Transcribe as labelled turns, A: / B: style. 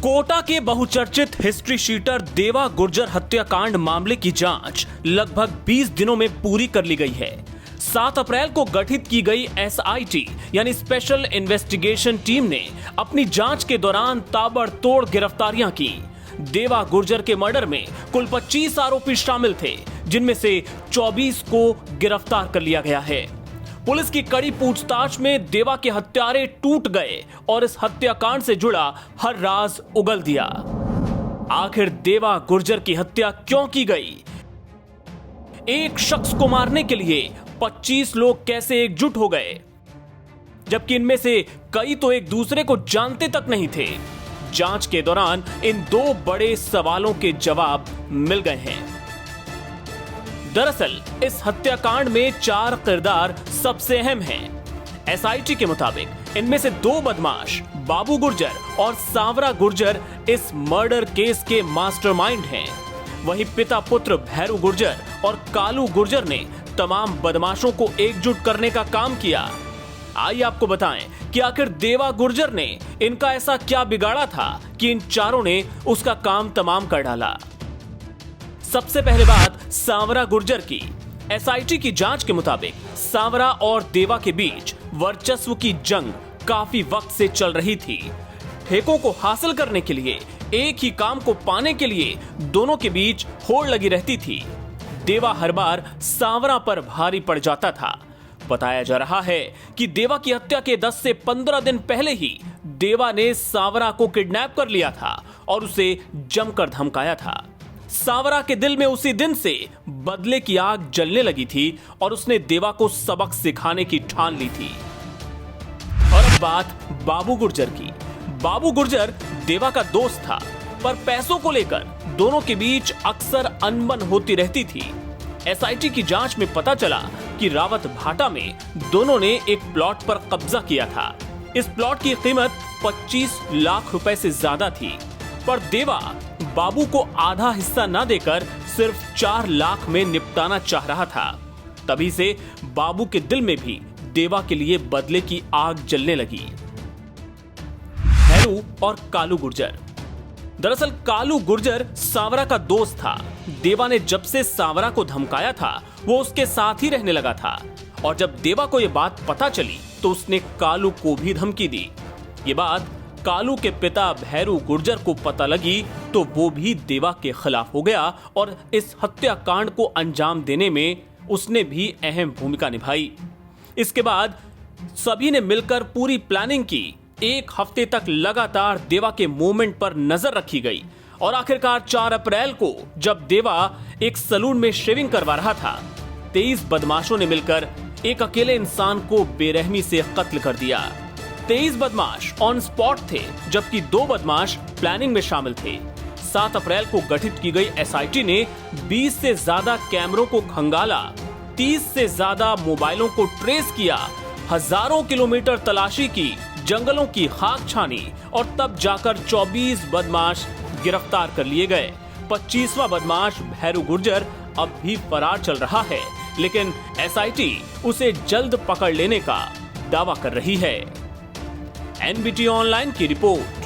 A: कोटा के बहुचर्चित history sheeter देवा गुर्जर हत्याकांड मामले की जांच लगभग 20 दिनों में पूरी कर ली गई है। 7 अप्रैल को गठित की गई एसआईटी यानी स्पेशल इन्वेस्टिगेशन टीम ने अपनी जांच के दौरान ताबड़तोड़ गिरफ्तारियां की। देवा गुर्जर के मर्डर में कुल 25 आरोपी शामिल थे, जिनमें से 24 को गिरफ्तार कर लिया गया है। पुलिस की कड़ी पूछताछ में देवा के हत्यारे टूट गए और इस हत्याकांड से जुड़ा हर राज उगल दिया। आखिर देवा गुर्जर की हत्या क्यों की गई? एक शख्स को मारने के लिए 25 लोग कैसे एकजुट हो गए, जबकि इनमें से कई तो एक दूसरे को जानते तक नहीं थे? जांच के दौरान इन 2 बड़े सवालों के जवाब मिल गए हैं। दरअसल इस हत्याकांड में 4 किरदार सबसे अहम हैं। एसआईटी के मुताबिक इनमें से 2 बदमाश बाबू गुर्जर और सांवरा गुर्जर इस मर्डर केस के मास्टरमाइंड हैं। वहीं पिता पुत्र भैरू गुर्जर और कालू गुर्जर ने तमाम बदमाशों को एकजुट करने का काम किया। आइए आपको बताएं कि आखिर देवा गुर्जर ने इनका ऐसा क्या बिगाड़ा था कि इन चारों ने उसका काम तमाम कर डाला। सबसे पहले बात सांवरा गुर्जर की। एसआईटी की जांच के मुताबिक सांवरा और देवा के बीच वर्चस्व की जंग काफी वक्त से चल रही थी। ठेकों को हासिल करने के लिए, एक ही काम को पाने के लिए दोनों के बीच होड़ लगी रहती थी। देवा हर बार सांवरा पर भारी पड़ जाता था। बताया जा रहा है कि देवा की हत्या के 10 से 15 दिन पहले ही देवा ने सांवरा को किडनैप कर लिया था और उसे जमकर धमकाया था। सांवरा के दिल में उसी दिन से बदले की आग जलने लगी थी और उसने देवा को सबक सिखाने की ठान ली थी। और अब बात बाबू गुर्जर की। बाबू गुर्जर देवा का दोस्त था, पर पैसों को लेकर दोनों के बीच अक्सर अनबन होती रहती थी। एसआईटी की जांच में पता चला कि रावत भाटा में दोनों ने एक प्लॉट पर कब्जा किया था। इस प्लॉट की कीमत 25 लाख रुपए से ज्यादा थी, पर देवा बाबू को आधा हिस्सा न देकर सिर्फ 4 लाख में निपटाना चाह रहा था। तभी से बाबू के दिल में भी देवा के लिए बदले की आग जलने लगी। भैरू और कालू गुर्जर। दरअसल कालू गुर्जर सांवरा का दोस्त था। देवा ने जब से सांवरा को धमकाया था, वो उसके साथ ही रहने लगा था, और जब देवा को यह बात पता चली तो उसने कालू को भी धमकी दी। ये बात कालू के पिता भैरू गुर्जर को पता लगी तो वो भी देवा के खिलाफ हो गया और इस हत्याकांड को अंजाम देने में उसने भी अहम भूमिका निभाई। इसके बाद सभी ने मिलकर पूरी प्लानिंग की। 1 हफ्ते तक लगातार देवा के मूवमेंट पर नजर रखी गई और आखिरकार 4 अप्रैल को जब देवा एक सैलून में शेविंग करवा रहा था, 23 बदमाशों ने मिलकर एक अकेले इंसान को बेरहमी से कत्ल कर दिया। 23 बदमाश ऑन स्पॉट थे, जबकि 2 बदमाश प्लानिंग में शामिल थे। 7 अप्रैल को गठित की गई एसआईटी ने 20 से ज्यादा कैमरों को खंगाला, 30 से ज्यादा मोबाइलों को ट्रेस किया, हजारों किलोमीटर तलाशी की, जंगलों की खाक छानी और तब जाकर 24 बदमाश गिरफ्तार कर लिए गए। 25वां बदमाश भैरू गुर्जर अब भी फरार चल रहा है, लेकिन एसआईटी उसे जल्द पकड़ लेने का दावा कर रही है। एनबीटी ऑनलाइन की रिपोर्ट।